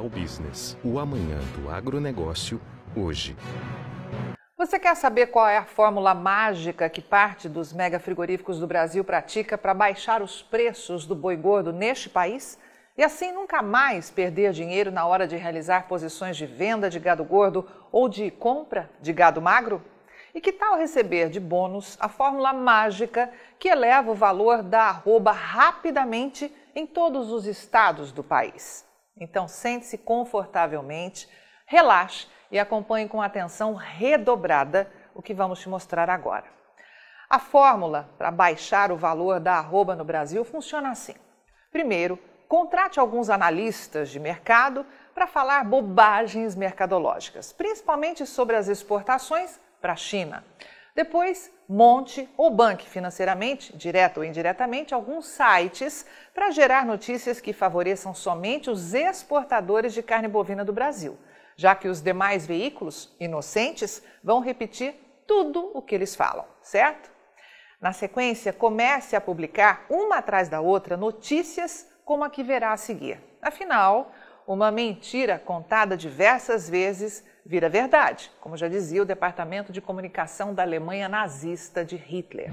Rural Business, o amanhã do agronegócio, hoje. Você quer saber qual é a fórmula mágica que parte dos mega frigoríficos do Brasil pratica para baixar os preços do boi gordo neste país? E assim nunca mais perder dinheiro na hora de realizar posições de venda de gado gordo ou de compra de gado magro? E que tal receber de bônus a fórmula mágica que eleva o valor da arroba rapidamente em todos os estados do país? Então sente-se confortavelmente, relaxe e acompanhe com atenção redobrada o que vamos te mostrar agora. A fórmula para baixar o valor da arroba no Brasil funciona assim. Primeiro, contrate alguns analistas de mercado para falar bobagens mercadológicas, principalmente sobre as exportações para a China. Depois, monte ou banque financeiramente, direto ou indiretamente, alguns sites para gerar notícias que favoreçam somente os exportadores de carne bovina do Brasil, já que os demais veículos inocentes vão repetir tudo o que eles falam, certo? Na sequência, comece a publicar uma atrás da outra notícias como a que verá a seguir. Afinal, uma mentira contada diversas vezes vira verdade, como já dizia o Departamento de Comunicação da Alemanha nazista de Hitler.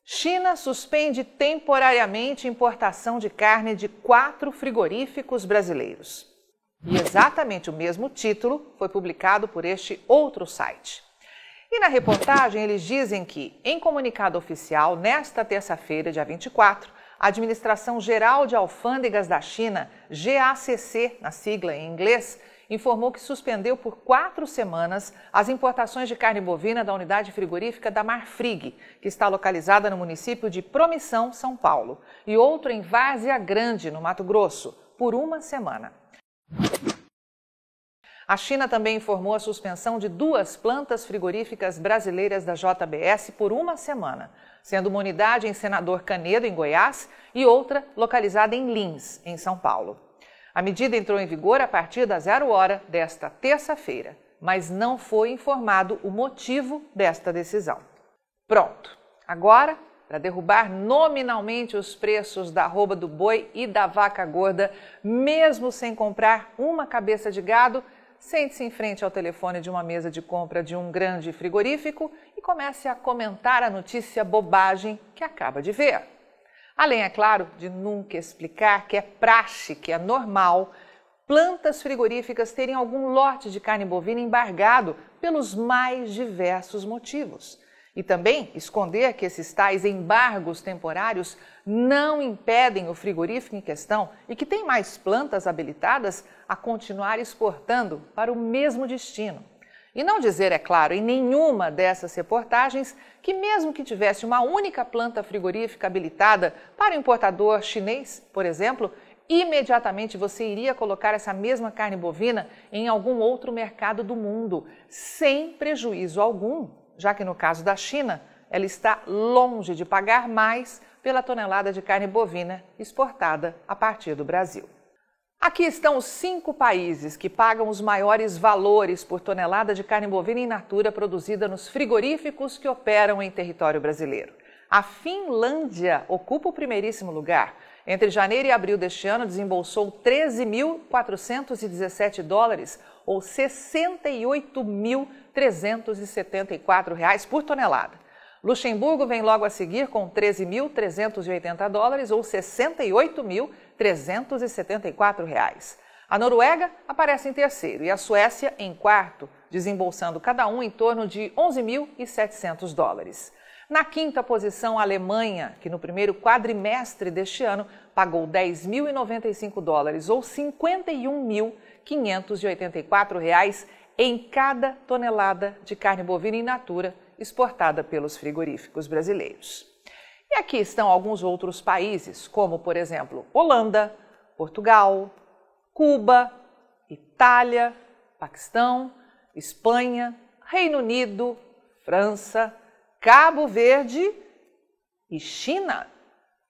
China suspende temporariamente importação de carne de 4 frigoríficos brasileiros. E exatamente o mesmo título foi publicado por este outro site. E na reportagem eles dizem que, em comunicado oficial, nesta terça-feira, dia 24, a Administração Geral de Alfândegas da China, GACC, na sigla em inglês, informou que suspendeu por 4 semanas as importações de carne bovina da unidade frigorífica da Marfrig, que está localizada no município de Promissão, São Paulo, e outro em Várzea Grande, no Mato Grosso, por 1 semana. A China também informou a suspensão de 2 plantas frigoríficas brasileiras da JBS por 1 semana, sendo uma unidade em Senador Canedo, em Goiás, e outra localizada em Lins, em São Paulo. A medida entrou em vigor a partir das 0 hora desta terça-feira, mas não foi informado o motivo desta decisão. Pronto! Agora, para derrubar nominalmente os preços da arroba do boi e da vaca gorda, mesmo sem comprar uma cabeça de gado, sente-se em frente ao telefone de uma mesa de compra de um grande frigorífico e comece a comentar a notícia bobagem que acaba de ver. Além, é claro, de nunca explicar que é praxe, que é normal, plantas frigoríficas terem algum lote de carne bovina embargado pelos mais diversos motivos. E também esconder que esses tais embargos temporários não impedem o frigorífico em questão e que tem mais plantas habilitadas a continuar exportando para o mesmo destino. E não dizer, é claro, em nenhuma dessas reportagens que mesmo que tivesse uma única planta frigorífica habilitada para o importador chinês, por exemplo, imediatamente você iria colocar essa mesma carne bovina em algum outro mercado do mundo, sem prejuízo algum, já que no caso da China, ela está longe de pagar mais pela tonelada de carne bovina exportada a partir do Brasil. Aqui estão os 5 países que pagam os maiores valores por tonelada de carne bovina in natura produzida nos frigoríficos que operam em território brasileiro. A Finlândia ocupa o primeiríssimo lugar. Entre janeiro e abril deste ano, desembolsou 13.417 dólares, ou R$ 68.374 por tonelada. Luxemburgo vem logo a seguir com 13.380 dólares, ou R$ 68.374. A Noruega aparece em terceiro e a Suécia em quarto, desembolsando cada um em torno de 11.700 dólares. Na quinta posição, a Alemanha, que no primeiro quadrimestre deste ano pagou 10.095 dólares, ou R$ 51.584 em cada tonelada de carne bovina in natura exportada pelos frigoríficos brasileiros. E aqui estão alguns outros países, como, por exemplo, Holanda, Portugal, Cuba, Itália, Paquistão, Espanha, Reino Unido, França, Cabo Verde e China.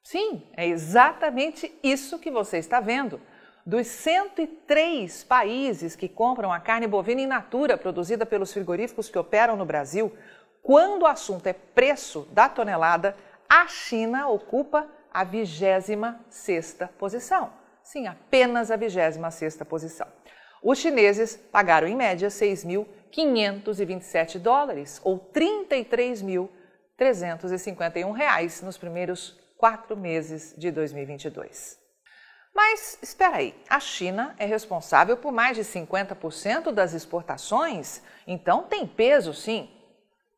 Sim, é exatamente isso que você está vendo. Dos 103 países que compram a carne bovina in natura produzida pelos frigoríficos que operam no Brasil, quando o assunto é preço da tonelada, a China ocupa a 26ª posição, sim, apenas a 26ª posição. Os chineses pagaram em média 6.527 dólares, ou R$ 33.351 nos primeiros 4 meses de 2022. Mas espera aí, a China é responsável por mais de 50% das exportações? Então tem peso sim.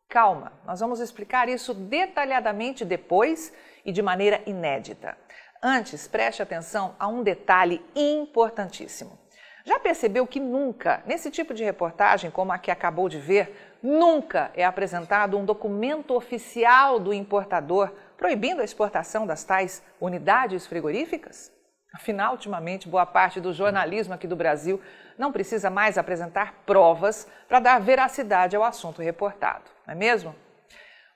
Calma, nós vamos explicar isso detalhadamente depois e de maneira inédita. Antes, preste atenção a um detalhe importantíssimo. Já percebeu que nunca, nesse tipo de reportagem como a que acabou de ver, nunca é apresentado um documento oficial do importador proibindo a exportação das tais unidades frigoríficas? Afinal, ultimamente, boa parte do jornalismo aqui do Brasil não precisa mais apresentar provas para dar veracidade ao assunto reportado, não é mesmo?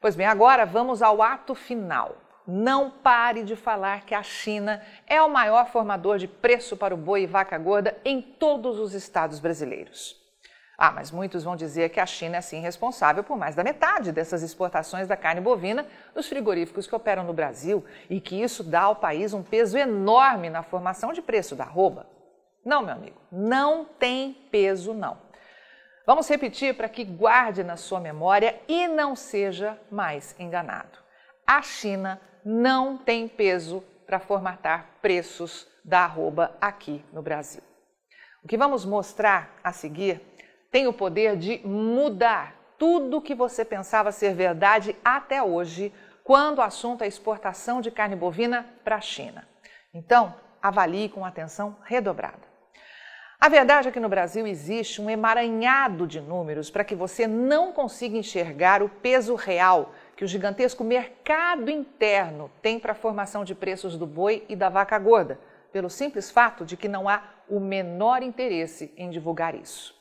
Pois bem, agora vamos ao ato final. Não pare de falar que a China é o maior formador de preço para o boi e vaca gorda em todos os estados brasileiros. Ah, mas muitos vão dizer que a China é sim responsável por mais da metade dessas exportações da carne bovina dos frigoríficos que operam no Brasil e que isso dá ao país um peso enorme na formação de preço da arroba. Não, meu amigo, não tem peso não. Vamos repetir para que guarde na sua memória e não seja mais enganado. A China não tem peso para formatar preços da arroba aqui no Brasil. O que vamos mostrar a seguir tem o poder de mudar tudo o que você pensava ser verdade até hoje, quando o assunto é exportação de carne bovina para a China. Então, avalie com atenção redobrada. A verdade é que no Brasil existe um emaranhado de números para que você não consiga enxergar o peso real que o gigantesco mercado interno tem para a formação de preços do boi e da vaca gorda, pelo simples fato de que não há o menor interesse em divulgar isso.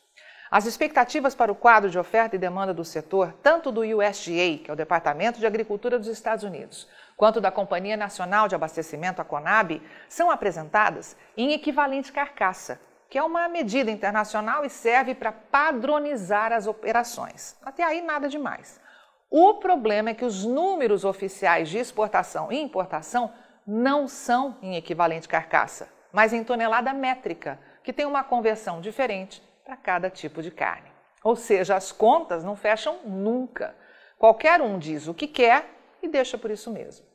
As expectativas para o quadro de oferta e demanda do setor, tanto do USDA, que é o Departamento de Agricultura dos Estados Unidos, quanto da Companhia Nacional de Abastecimento, a CONAB, são apresentadas em equivalente carcaça, que é uma medida internacional e serve para padronizar as operações. Até aí nada demais. O problema é que os números oficiais de exportação e importação não são em equivalente carcaça, mas em tonelada métrica, que tem uma conversão diferente para cada tipo de carne. Ou seja, as contas não fecham nunca. Qualquer um diz o que quer e deixa por isso mesmo.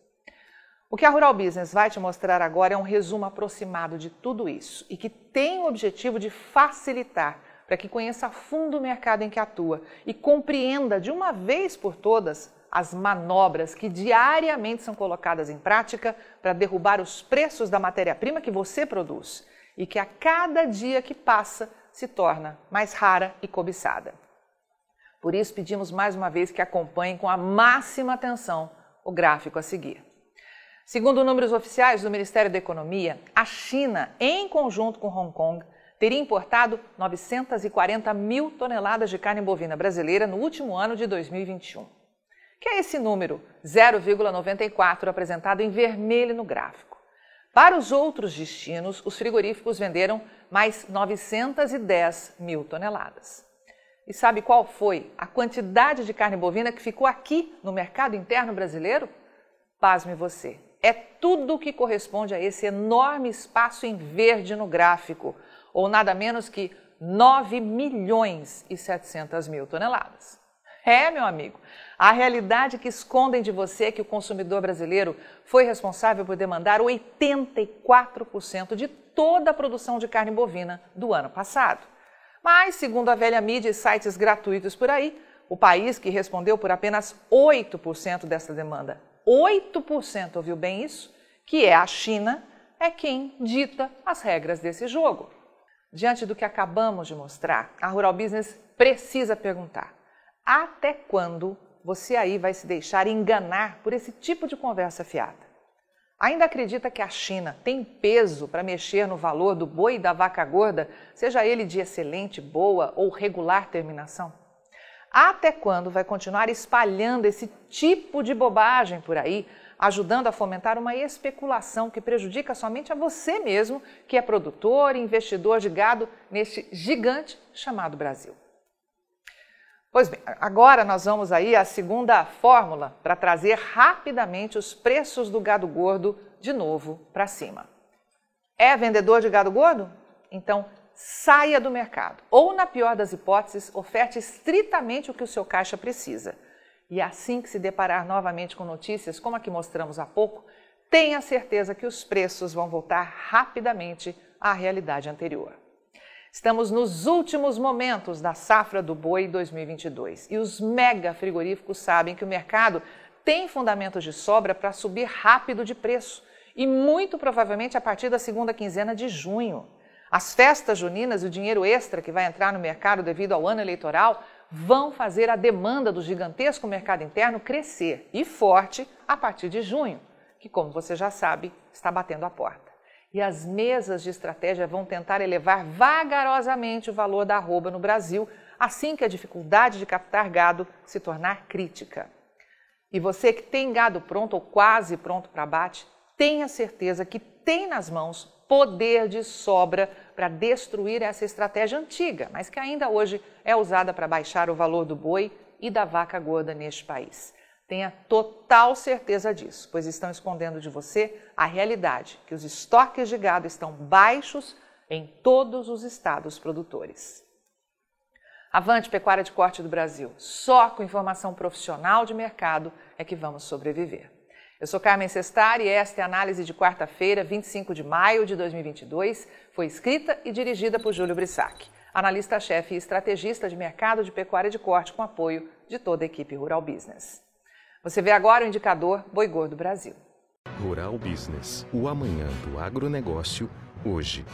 O que a Rural Business vai te mostrar agora é um resumo aproximado de tudo isso e que tem o objetivo de facilitar para que conheça a fundo o mercado em que atua e compreenda de uma vez por todas as manobras que diariamente são colocadas em prática para derrubar os preços da matéria-prima que você produz e que a cada dia que passa se torna mais rara e cobiçada. Por isso pedimos mais uma vez que acompanhem com a máxima atenção o gráfico a seguir. Segundo números oficiais do Ministério da Economia, a China, em conjunto com Hong Kong, teria importado 940 mil toneladas de carne bovina brasileira no último ano de 2021. Que é esse número, 0,94, apresentado em vermelho no gráfico. Para os outros destinos, os frigoríficos venderam mais 910 mil toneladas. E sabe qual foi a quantidade de carne bovina que ficou aqui no mercado interno brasileiro? Pasme você, é tudo o que corresponde a esse enorme espaço em verde no gráfico, ou nada menos que 9 milhões e 700 mil toneladas. É, meu amigo, a realidade que escondem de você é que o consumidor brasileiro foi responsável por demandar 84% de toda a produção de carne bovina do ano passado. Mas, segundo a velha mídia e sites gratuitos por aí, o país que respondeu por apenas 8% dessa demanda, 8%, ouviu bem isso? Que é a China, é quem dita as regras desse jogo. Diante do que acabamos de mostrar, a Rural Business precisa perguntar: até quando você aí vai se deixar enganar por esse tipo de conversa fiada? Ainda acredita que a China tem peso para mexer no valor do boi e da vaca gorda, seja ele de excelente, boa ou regular terminação? Até quando vai continuar espalhando esse tipo de bobagem por aí, ajudando a fomentar uma especulação que prejudica somente a você mesmo, que é produtor e investidor de gado neste gigante chamado Brasil? Pois bem, agora nós vamos aí à segunda fórmula para trazer rapidamente os preços do gado gordo de novo para cima. É vendedor de gado gordo? Então, saia do mercado. Ou, na pior das hipóteses, oferte estritamente o que o seu caixa precisa. E assim que se deparar novamente com notícias como a que mostramos há pouco, tenha certeza que os preços vão voltar rapidamente à realidade anterior. Estamos nos últimos momentos da safra do boi 2022 e os mega frigoríficos sabem que o mercado tem fundamentos de sobra para subir rápido de preço e muito provavelmente a partir da segunda quinzena de junho. As festas juninas e o dinheiro extra que vai entrar no mercado devido ao ano eleitoral vão fazer a demanda do gigantesco mercado interno crescer e forte a partir de junho, que, como você já sabe, está batendo a porta. E as mesas de estratégia vão tentar elevar vagarosamente o valor da arroba no Brasil, assim que a dificuldade de captar gado se tornar crítica. E você que tem gado pronto ou quase pronto para abate, tenha certeza que tem nas mãos poder de sobra para destruir essa estratégia antiga, mas que ainda hoje é usada para baixar o valor do boi e da vaca gorda neste país. Tenha total certeza disso, pois estão escondendo de você a realidade, que os estoques de gado estão baixos em todos os estados produtores. Avante, pecuária de corte do Brasil. Só com informação profissional de mercado é que vamos sobreviver. Eu sou Carmen Sestari e esta é a análise de quarta-feira, 25 de maio de 2022. Foi escrita e dirigida por Júlio Brissac, analista-chefe e estrategista de mercado de pecuária de corte com apoio de toda a equipe Rural Business. Você vê agora o indicador Boi Gordo Brasil. Rural Business, o amanhã do agronegócio, hoje.